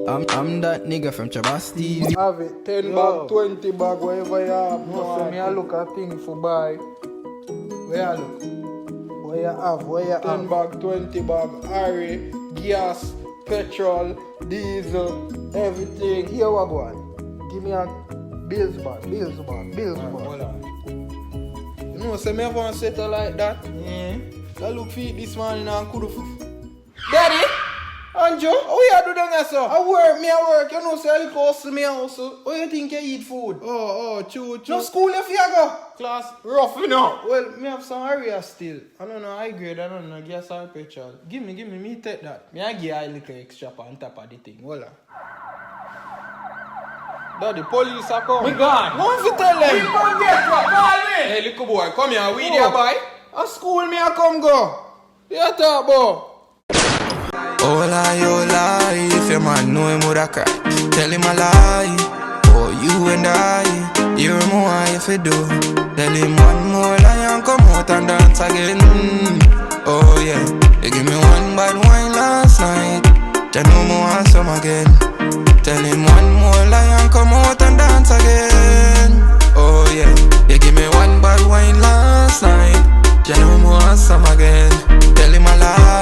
I'm that nigga from Trabass TV. Have it 10 bag, 20 bag, whatever you have. No, so me I look at things for buy. Where you look? Where you have? 10 bag, 20 bag, Harry, gas, petrol, diesel, everything. Here we go on. Give me a bills bag. Hold on. You know, so me have one settle like that. Yeah. I look for it this morning and could Daddy! Anjo, how you do down there, sir? I work. You know, so I look hustle, me hustle. How you think you eat food? Oh, true. No school if you go? Class rough, you know. Well, me have some area still. I don't know high grade, I don't know gas or petrol. Give me take that. Me I give a little extra on top of the thing. Voila. Daddy, police are come. We gone. What if you tell them? We come get what? Call me. Hey, little boy, come here. We there, boy. A school me I come go. You talk about? Oh lie, if your man know him woulda cry. Tell him a lie, oh you and I, you're more if you do. Tell him one more lie and come out and dance again. Oh yeah, you give me one bad wine last night, you know me want some again. Tell him one more lie and come out and dance again.